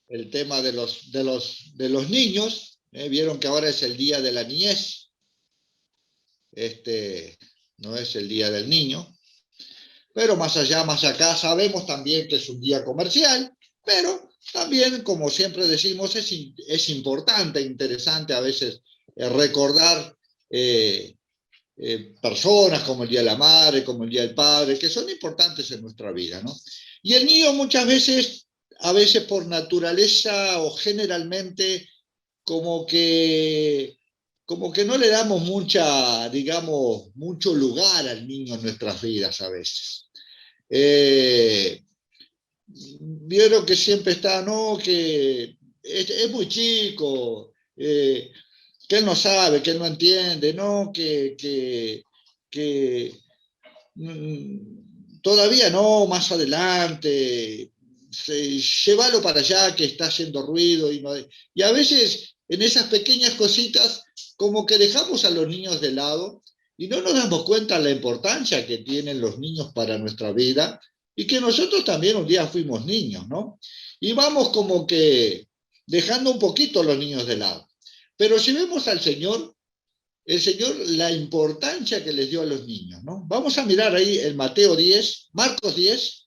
el tema de los niños. Vieron que ahora es el día de la niñez. No es el día del niño. Pero más allá, más acá, sabemos también que es un día comercial, pero también, como siempre decimos, es importante, interesante a veces recordar personas como el Día de la Madre, como el Día del Padre, que son importantes en nuestra vida, ¿no? Y el niño muchas veces, a veces por naturaleza o generalmente, como que, como que no le damos digamos, mucho lugar al niño en nuestras vidas a veces. Vieron que siempre está, no, que es muy chico, que él no sabe, que él no entiende, no, que todavía no, más adelante, llévalo para allá que está haciendo ruido. Y a veces en esas pequeñas cositas como que dejamos a los niños de lado y no nos damos cuenta de la importancia que tienen los niños para nuestra vida y que nosotros también un día fuimos niños, ¿no? Y vamos como que dejando un poquito a los niños de lado. Pero si vemos al Señor, el Señor, la importancia que les dio a los niños, ¿no? Vamos a mirar ahí en Mateo 10, Marcos 10,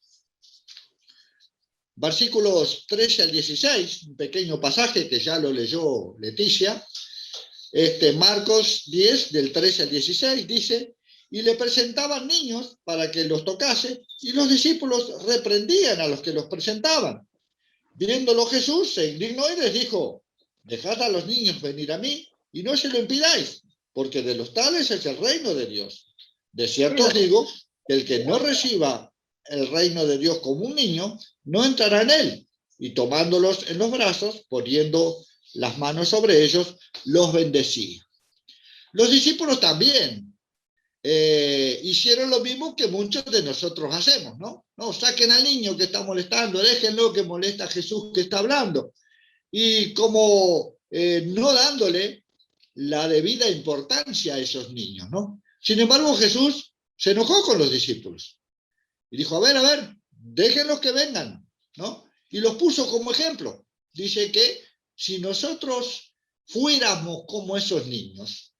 versículos 13 al 16, un pequeño pasaje que ya lo leyó Leticia. Marcos 10, del 13 al 16, dice: y le presentaban niños para que los tocase, y los discípulos reprendían a los que los presentaban. Viéndolo Jesús se indignó y les dijo: dejad a los niños venir a mí, y no se lo impidáis, porque de los tales es el reino de Dios. De cierto os digo que el que no reciba el reino de Dios como un niño, no entrará en él. Y tomándolos en los brazos, poniendo las manos sobre ellos, los bendecía. Los discípulos también hicieron lo mismo que muchos de nosotros hacemos, ¿no? No, saquen al niño que está molestando, déjenlo que molesta a Jesús que está hablando. Y como no dándole la debida importancia a esos niños, ¿no? Sin embargo, Jesús se enojó con los discípulos y dijo: a ver, déjenlos que vengan, ¿no? Y los puso como ejemplo. Dice que si nosotros fuéramos como esos niños,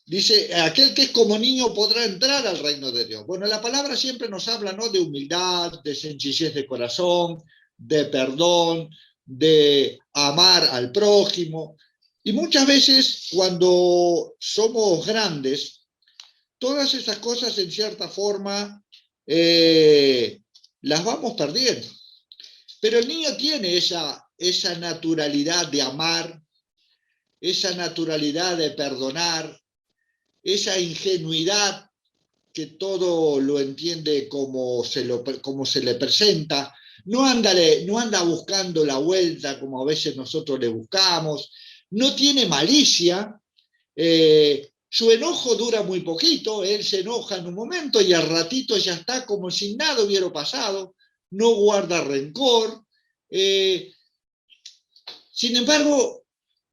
dice, aquel que es como niño podrá entrar al reino de Dios. Bueno, la palabra siempre nos habla, ¿no?, de humildad, de sencillez de corazón, de perdón, de amar al prójimo. Y muchas veces cuando somos grandes, todas esas cosas en cierta forma las vamos perdiendo. Pero el niño tiene esa naturalidad de amar, esa naturalidad de perdonar, esa ingenuidad que todo lo entiende como se le presenta. No anda buscando la vuelta como a veces nosotros le buscamos. No tiene malicia. Su enojo dura muy poquito. Él se enoja en un momento y al ratito ya está como si nada hubiera pasado. No guarda rencor. Sin embargo,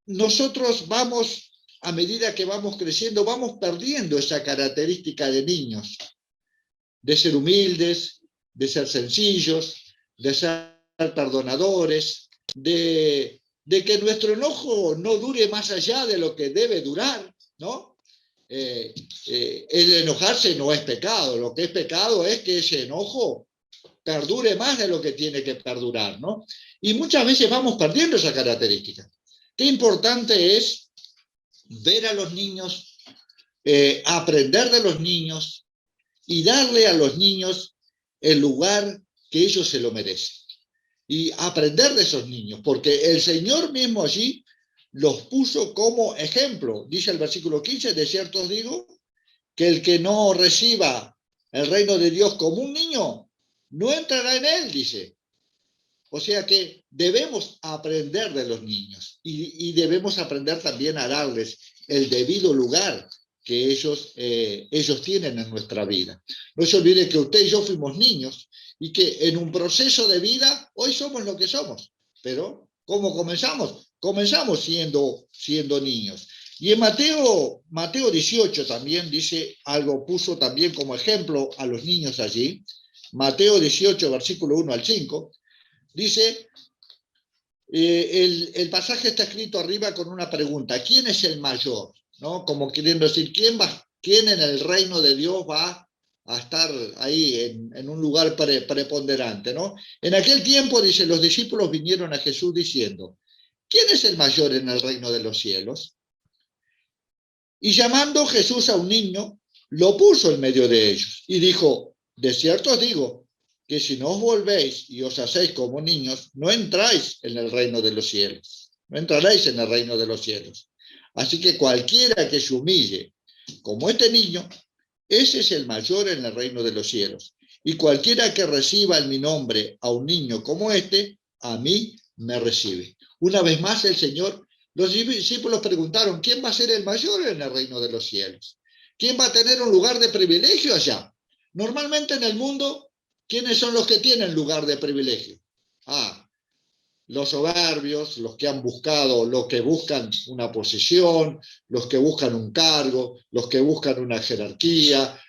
nosotros vamos, a medida que vamos creciendo, vamos perdiendo esa característica de niños, de ser humildes, de ser sencillos, de ser perdonadores, de que nuestro enojo no dure más allá de lo que debe durar, ¿no? El enojarse no es pecado, lo que es pecado es que ese enojo perdure más de lo que tiene que perdurar, ¿no? Y muchas veces vamos perdiendo esa característica. Qué importante es ver a los niños, aprender de los niños y darle a los niños el lugar que ellos se lo merecen. Y aprender de esos niños, porque el Señor mismo allí los puso como ejemplo. Dice el versículo 15, de cierto os digo, que el que no reciba el reino de Dios como un niño, no entrará en él, dice. O sea que debemos aprender de los niños y debemos aprender también a darles el debido lugar que ellos tienen en nuestra vida. No se olvide que usted y yo fuimos niños y que en un proceso de vida hoy somos lo que somos. Pero ¿cómo comenzamos? Comenzamos siendo niños. Y en Mateo 18 también dice algo, puso también como ejemplo a los niños allí. Mateo 18, versículo 1 al 5. Dice, el pasaje está escrito arriba con una pregunta: ¿quién es el mayor? ¿No? Como queriendo decir, ¿quién en el reino de Dios va a estar ahí en un lugar preponderante, ¿no? En aquel tiempo, dice, los discípulos vinieron a Jesús diciendo: ¿quién es el mayor en el reino de los cielos? Y llamando Jesús a un niño, lo puso en medio de ellos y dijo: de cierto os digo, que si no os volvéis y os hacéis como niños, no entráis en el reino de los cielos. No entraréis en el reino de los cielos. Así que cualquiera que se humille como este niño, ese es el mayor en el reino de los cielos. Y cualquiera que reciba en mi nombre a un niño como este, a mí me recibe. Una vez más el Señor, los discípulos preguntaron: ¿quién va a ser el mayor en el reino de los cielos? ¿Quién va a tener un lugar de privilegio allá? Normalmente en el mundo, ¿quiénes son los que tienen lugar de privilegio? Los soberbios, los que han buscado, los que buscan una posición, los que buscan un cargo, los que buscan una jerarquía,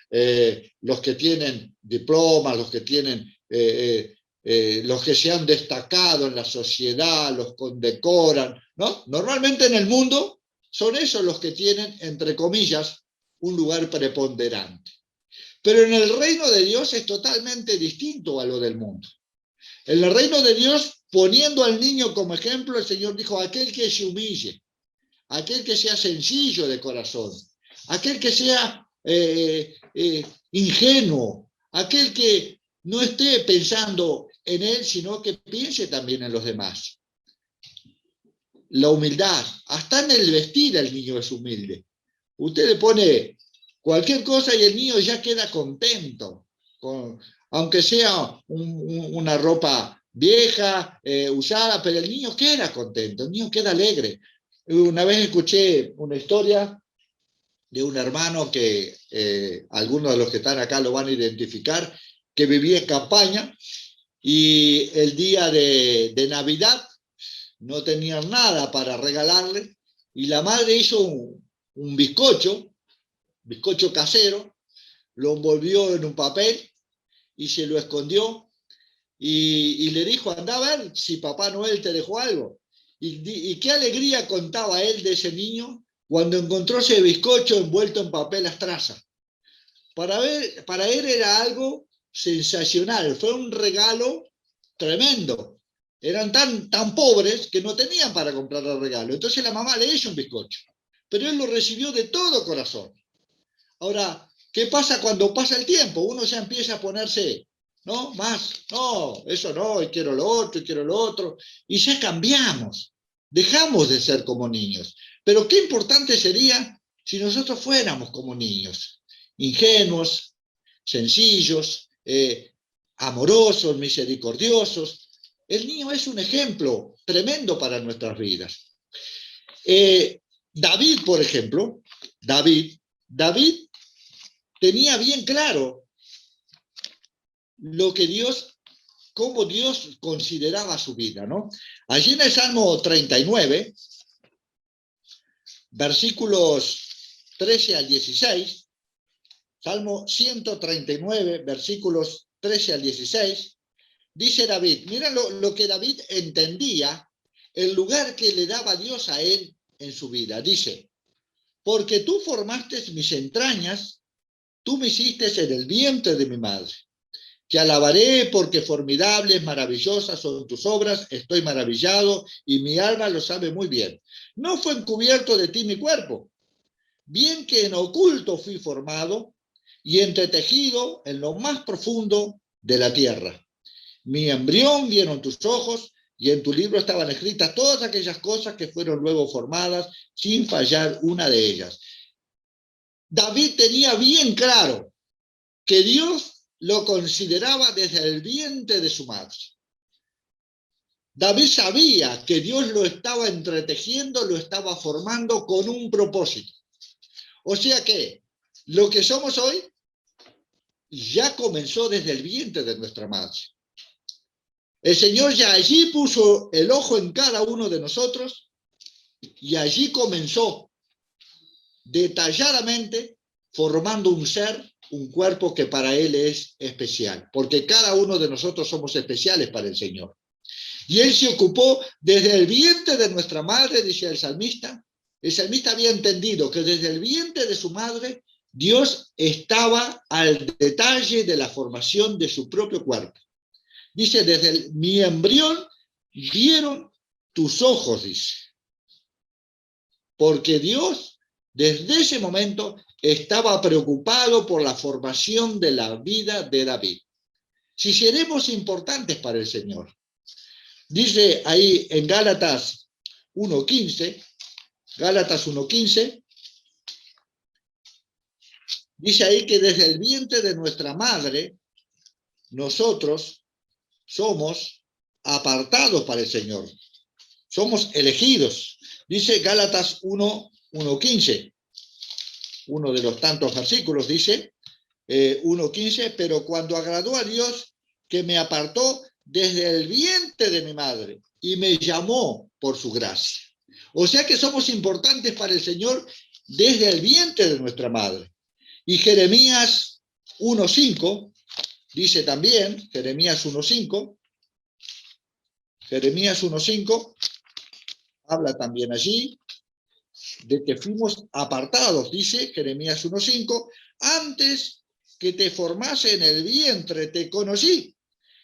los que tienen diplomas, los que tienen, los que se han destacado en la sociedad, los condecoran, ¿no? Normalmente en el mundo son esos los que tienen, entre comillas, un lugar preponderante. Pero en el reino de Dios es totalmente distinto a lo del mundo. En el reino de Dios, poniendo al niño como ejemplo, el Señor dijo: aquel que se humille, aquel que sea sencillo de corazón, aquel que sea ingenuo, aquel que no esté pensando en él, sino que piense también en los demás. La humildad, hasta en el vestir el niño es humilde. Usted le pone cualquier cosa y el niño ya queda contento, aunque sea una ropa vieja, usada, pero el niño queda contento, el niño queda alegre. Una vez escuché una historia de un hermano que algunos de los que están acá lo van a identificar, que vivía en campaña y el día de Navidad no tenían nada para regalarle y la madre hizo un bizcocho casero, lo envolvió en un papel y se lo escondió y le dijo: anda a ver si Papá Noel te dejó algo. Y qué alegría contaba él de ese niño cuando encontró ese bizcocho envuelto en papel astraza. Para él era algo sensacional, fue un regalo tremendo. Eran tan pobres que no tenían para comprar el regalo. Entonces la mamá le hizo un bizcocho, pero él lo recibió de todo corazón. Ahora, ¿qué pasa cuando pasa el tiempo? Uno ya empieza a ponerse, ¿no? Más, no, eso no, y quiero lo otro, y quiero lo otro. Y ya cambiamos, dejamos de ser como niños. Pero qué importante sería si nosotros fuéramos como niños, ingenuos, sencillos, amorosos, misericordiosos. El niño es un ejemplo tremendo para nuestras vidas. David, por ejemplo, David tenía bien claro lo que cómo Dios consideraba su vida, ¿no? Allí en el Salmo 39, versículos 13 al 16, Salmo 139, versículos 13 al 16, dice David, mira lo que David entendía, el lugar que le daba Dios a él en su vida. Dice: porque tú formaste mis entrañas, tú me hiciste en el vientre de mi madre. Te alabaré porque formidables, maravillosas son tus obras, estoy maravillado y mi alma lo sabe muy bien. No fue encubierto de ti mi cuerpo, bien que en oculto fui formado y entretejido en lo más profundo de la tierra. Mi embrión vieron tus ojos y en tu libro estaban escritas todas aquellas cosas que fueron luego formadas sin fallar una de ellas. David tenía bien claro que Dios lo consideraba desde el vientre de su madre. David sabía que Dios lo estaba entretejiendo, lo estaba formando con un propósito. O sea que lo que somos hoy ya comenzó desde el vientre de nuestra madre. El Señor ya allí puso el ojo en cada uno de nosotros y allí comenzó detalladamente formando un ser, un cuerpo que para Él es especial, porque cada uno de nosotros somos especiales para el Señor. Y Él se ocupó desde el vientre de nuestra madre, dice el salmista. El salmista había entendido que desde el vientre de su madre, Dios estaba al detalle de la formación de su propio cuerpo. Dice, desde mi embrión vieron tus ojos, dice. Porque Dios, desde ese momento, estaba preocupado por la formación de la vida de David. Si seremos importantes para el Señor. Dice ahí en Gálatas 1:15, Gálatas 1:15, dice ahí que desde el vientre de nuestra madre, nosotros somos apartados para el Señor. Somos elegidos. Dice Gálatas 1:15, uno de los tantos versículos, dice 1:15, pero cuando agradó a Dios que me apartó desde el vientre de mi madre y me llamó por su gracia. O sea que somos importantes para el Señor desde el vientre de nuestra madre. Y Jeremías 1:5 dice también, Jeremías 1:5 habla también allí de que fuimos apartados, dice Jeremías 1:5, antes que te formase en el vientre te conocí,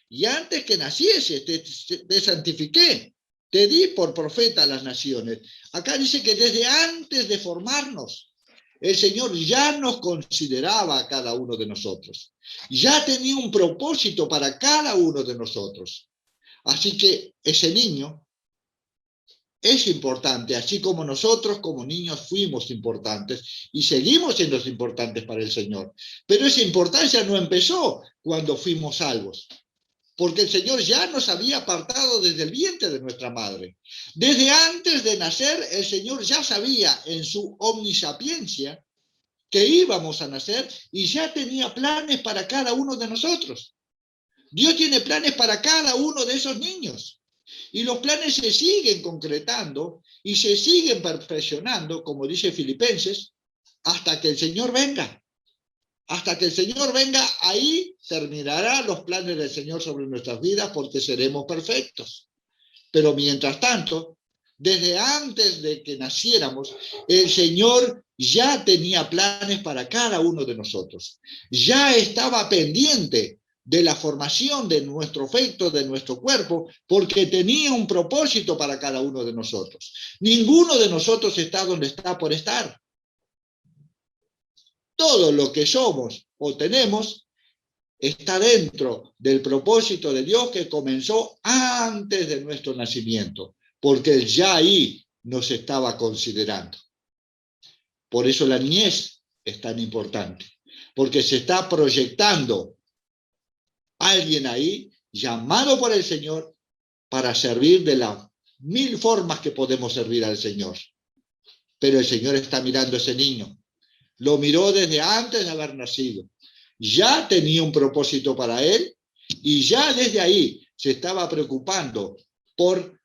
y antes que naciese te santifiqué, te di por profeta a las naciones. Acá dice que desde antes de formarnos, el Señor ya nos consideraba a cada uno de nosotros. Ya tenía un propósito para cada uno de nosotros. Así que ese niño es importante, así como nosotros como niños fuimos importantes y seguimos siendo importantes para el Señor. Pero esa importancia no empezó cuando fuimos salvos, porque el Señor ya nos había apartado desde el vientre de nuestra madre. Desde antes de nacer, el Señor ya sabía en su omnisapiencia que íbamos a nacer y ya tenía planes para cada uno de nosotros. Dios tiene planes para cada uno de esos niños. Y los planes se siguen concretando y se siguen perfeccionando, como dice Filipenses, hasta que el Señor venga. Hasta que el Señor venga, ahí terminará los planes del Señor sobre nuestras vidas porque seremos perfectos. Pero mientras tanto, desde antes de que naciéramos, el Señor ya tenía planes para cada uno de nosotros. Ya estaba pendiente de la formación de nuestro feto, de nuestro cuerpo, porque tenía un propósito para cada uno de nosotros. Ninguno de nosotros está donde está por estar. Todo lo que somos o tenemos está dentro del propósito de Dios que comenzó antes de nuestro nacimiento, porque Él ya ahí nos estaba considerando. Por eso la niñez es tan importante, porque se está proyectando alguien ahí llamado por el Señor para servir de las 1000 formas que podemos servir al Señor. Pero el Señor está mirando a ese niño. Lo miró desde antes de haber nacido. Ya tenía un propósito para él y ya desde ahí se estaba preocupando por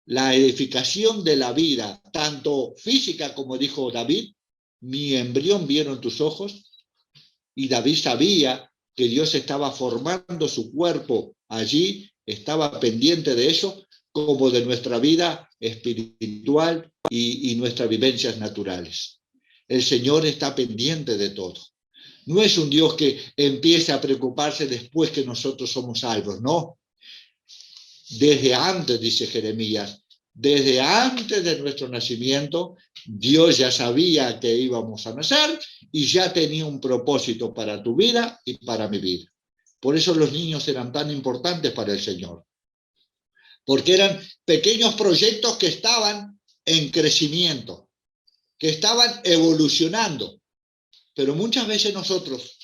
la edificación de la vida, tanto física como dijo David, mi embrión vieron tus ojos, y David sabía que Dios estaba formando su cuerpo allí, estaba pendiente de eso, como de nuestra vida espiritual y nuestras vivencias naturales. El Señor está pendiente de todo. No es un Dios que empiece a preocuparse después que nosotros somos salvos, no. Desde antes, dice Jeremías, desde antes de nuestro nacimiento, Dios ya sabía que íbamos a nacer y ya tenía un propósito para tu vida y para mi vida. Por eso los niños eran tan importantes para el Señor. Porque eran pequeños proyectos que estaban en crecimiento, que estaban evolucionando. Pero muchas veces nosotros,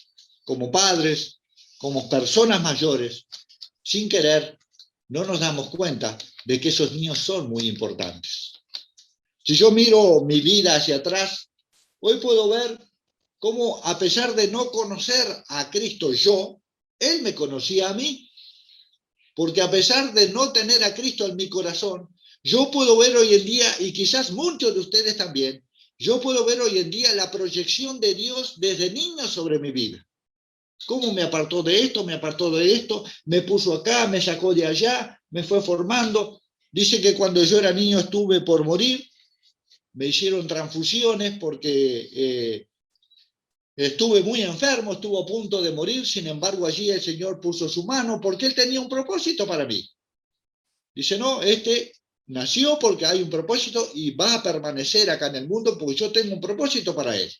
como padres, como personas mayores, sin querer, no nos damos cuenta de que esos niños son muy importantes. Si yo miro mi vida hacia atrás, hoy puedo ver cómo, a pesar de no conocer a Cristo Él me conocía a mí. Porque a pesar de no tener a Cristo en mi corazón, yo puedo ver hoy en día, y quizás muchos de ustedes también, yo puedo ver hoy en día la proyección de Dios desde niño sobre mi vida. ¿Cómo me apartó de esto? Me apartó de esto, me puso acá, me sacó de allá, me fue formando. Dice que cuando yo era niño estuve por morir, me hicieron transfusiones porque estuve muy enfermo, estuve a punto de morir, sin embargo allí el Señor puso su mano porque Él tenía un propósito para mí. Dice, no, este nació porque hay un propósito y va a permanecer acá en el mundo porque yo tengo un propósito para él.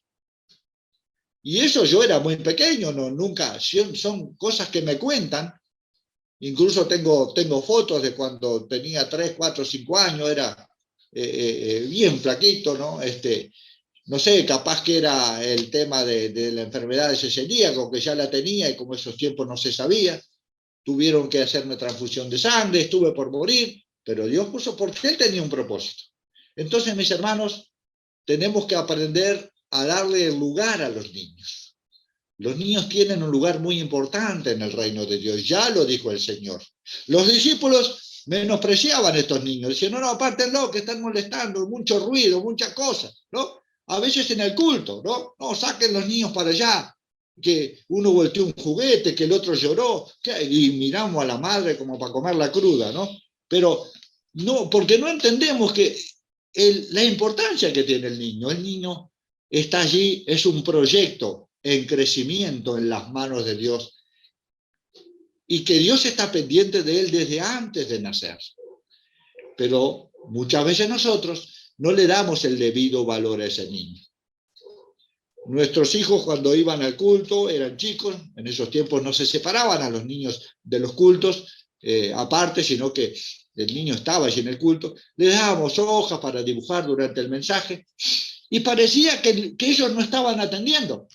Y eso yo era muy pequeño, no, nunca, son cosas que me cuentan. Incluso tengo fotos de cuando tenía 3, 4, 5 años, era bien flaquito, ¿no? No sé, capaz que era el tema de la enfermedad de celíaco, que ya la tenía y como esos tiempos no se sabía, tuvieron que hacerme transfusión de sangre, estuve por morir, pero Dios puso porque Él tenía un propósito. Entonces, mis hermanos, tenemos que aprender a darle el lugar a los niños. Los niños tienen un lugar muy importante en el reino de Dios, ya lo dijo el Señor. Los discípulos menospreciaban a estos niños, decían, no, no, apártenlo, que están molestando, mucho ruido, muchas cosas, ¿no? A veces en el culto, ¿no? No, saquen los niños para allá, que uno volteó un juguete, que el otro lloró, y miramos a la madre como para comer la cruda, ¿no? Pero no, porque no entendemos que la importancia que tiene el niño está allí, es un proyecto en crecimiento en las manos de Dios y que Dios está pendiente de él desde antes de nacer. Pero muchas veces nosotros no le damos el debido valor a ese niño. Nuestros hijos cuando iban al culto eran chicos, en esos tiempos no se separaban a los niños de los cultos aparte, sino que el niño estaba allí en el culto, le dábamos hojas para dibujar durante el mensaje y parecía que ellos no estaban atendiendo.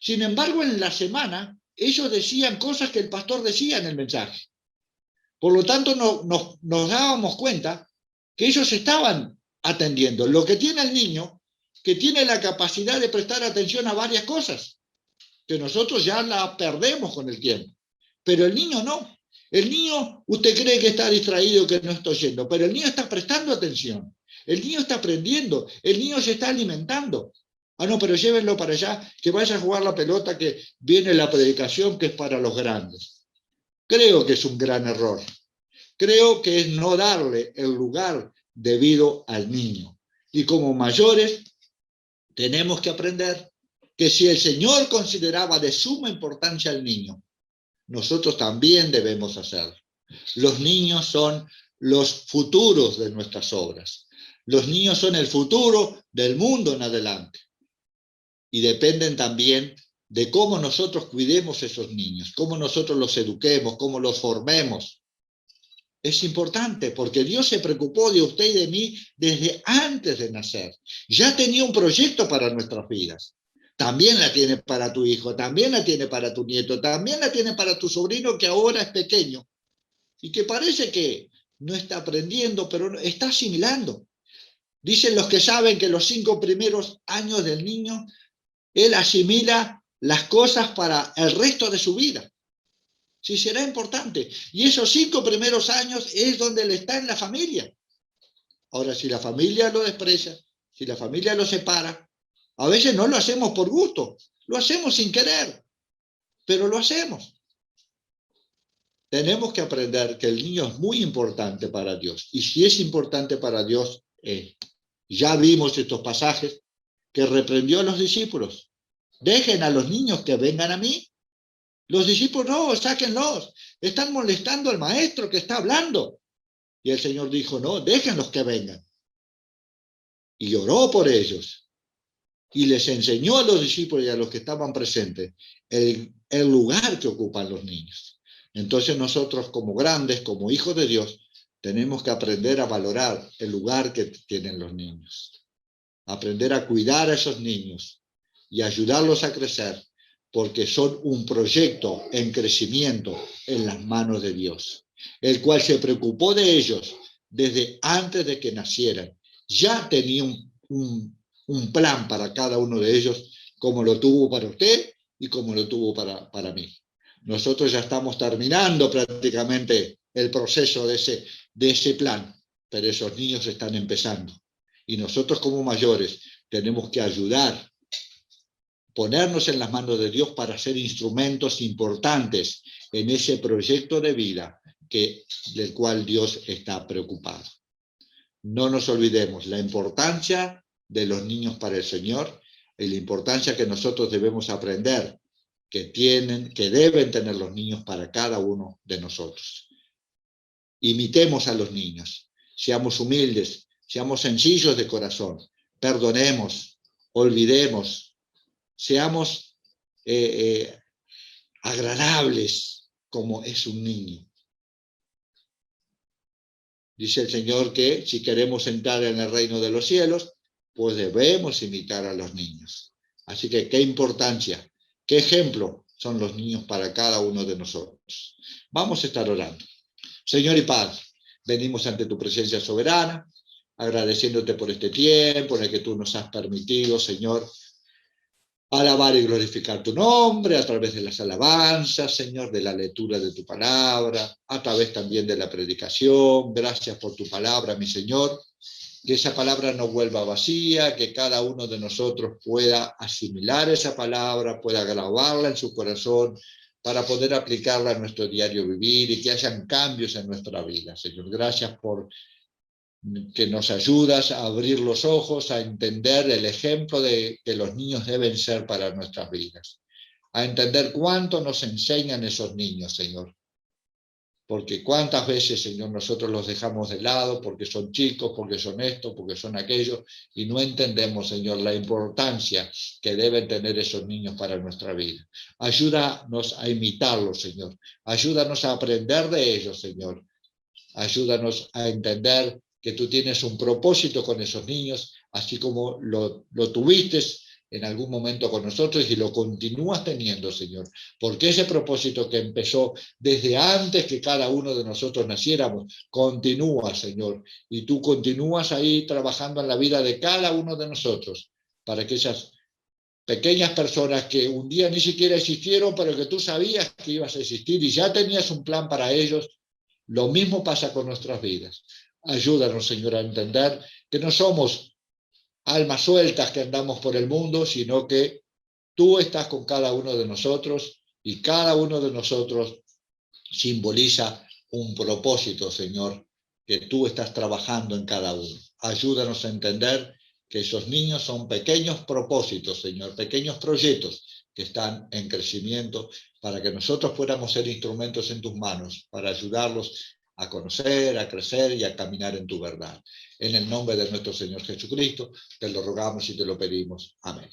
Sin embargo, en la semana ellos decían cosas que el pastor decía en el mensaje. Por lo tanto, nos dábamos cuenta que ellos estaban atendiendo. Lo que tiene el niño, que tiene la capacidad de prestar atención a varias cosas, que nosotros ya la perdemos con el tiempo. Pero el niño no. El niño, usted cree que está distraído, que no está oyendo, pero el niño está prestando atención. El niño está aprendiendo, el niño se está alimentando. Ah, no, pero llévenlo para allá, que vaya a jugar la pelota, que viene la predicación, que es para los grandes. Creo que es un gran error. Creo que es no darle el lugar debido al niño. Y como mayores, tenemos que aprender que si el Señor consideraba de suma importancia al niño, nosotros también debemos hacerlo. Los niños son los futuros de nuestras obras. Los niños son el futuro del mundo en adelante. Y dependen también de cómo nosotros cuidemos a esos niños, cómo nosotros los eduquemos, cómo los formemos. Es importante porque Dios se preocupó de usted y de mí desde antes de nacer. Ya tenía un proyecto para nuestras vidas. También la tiene para tu hijo, también la tiene para tu nieto, también la tiene para tu sobrino que ahora es pequeño y que parece que no está aprendiendo, pero está asimilando. Dicen los que saben que los 5 primeros años del niño, él asimila las cosas para el resto de su vida. Sí, será importante. Y esos 5 primeros años es donde él está en la familia. Ahora, si la familia lo desprecia, si la familia lo separa, a veces no lo hacemos por gusto, lo hacemos sin querer, pero lo hacemos. Tenemos que aprender que el niño es muy importante para Dios. Y si es importante para Dios, ya vimos estos pasajes que reprendió a los discípulos. Dejen a los niños que vengan a mí. Los discípulos, no, sáquenlos. Están molestando al maestro que está hablando. Y el Señor dijo, no, déjenlos que vengan. Y oró por ellos. Y les enseñó a los discípulos y a los que estaban presentes el lugar que ocupan los niños. Entonces nosotros como grandes, como hijos de Dios, tenemos que aprender a valorar el lugar que tienen los niños. Aprender a cuidar a esos niños y ayudarlos a crecer, porque son un proyecto en crecimiento en las manos de Dios, el cual se preocupó de ellos desde antes de que nacieran. Ya tenía un plan para cada uno de ellos, como lo tuvo para usted y como lo tuvo para mí. Nosotros ya estamos terminando prácticamente el proceso de ese plan, pero esos niños están empezando. Y nosotros como mayores tenemos que ayudar ponernos en las manos de Dios para ser instrumentos importantes en ese proyecto de vida del cual Dios está preocupado. No nos olvidemos la importancia de los niños para el Señor y la importancia que nosotros debemos aprender que deben tener los niños para cada uno de nosotros. Imitemos a los niños, seamos humildes, seamos sencillos de corazón, perdonemos, olvidemos, seamos agradables como es un niño. Dice el Señor que si queremos entrar en el reino de los cielos, pues debemos imitar a los niños. Así que qué importancia, qué ejemplo son los niños para cada uno de nosotros. Vamos a estar orando. Señor y Padre, venimos ante tu presencia soberana, agradeciéndote por este tiempo en el que tú nos has permitido, Señor, alabar y glorificar tu nombre a través de las alabanzas, Señor, de la lectura de tu palabra, a través también de la predicación. Gracias por tu palabra, mi Señor. Que esa palabra no vuelva vacía, que cada uno de nosotros pueda asimilar esa palabra, pueda grabarla en su corazón para poder aplicarla a nuestro diario vivir y que hayan cambios en nuestra vida. Señor, gracias por que nos ayudas a abrir los ojos, a entender el ejemplo de que los niños deben ser para nuestras vidas, a entender cuánto nos enseñan esos niños, Señor. Porque cuántas veces, Señor, nosotros los dejamos de lado porque son chicos, porque son esto, porque son aquello, y no entendemos, Señor, la importancia que deben tener esos niños para nuestra vida. Ayúdanos a imitarlos, Señor. Ayúdanos a aprender de ellos, Señor. Ayúdanos a entender que tú tienes un propósito con esos niños, así como lo tuviste en algún momento con nosotros y lo continúas teniendo, Señor. Porque ese propósito que empezó desde antes que cada uno de nosotros naciéramos, continúa, Señor. Y tú continúas ahí trabajando en la vida de cada uno de nosotros, para que esas pequeñas personas que un día ni siquiera existieron, pero que tú sabías que ibas a existir y ya tenías un plan para ellos, lo mismo pasa con nuestras vidas. Ayúdanos, Señor, a entender que no somos almas sueltas que andamos por el mundo, sino que tú estás con cada uno de nosotros y cada uno de nosotros simboliza un propósito, Señor, que tú estás trabajando en cada uno. Ayúdanos a entender que esos niños son pequeños propósitos, Señor, pequeños proyectos que están en crecimiento para que nosotros podamos ser instrumentos en tus manos, para ayudarlos a conocer, a crecer y a caminar en tu verdad. En el nombre de nuestro Señor Jesucristo, te lo rogamos y te lo pedimos. Amén.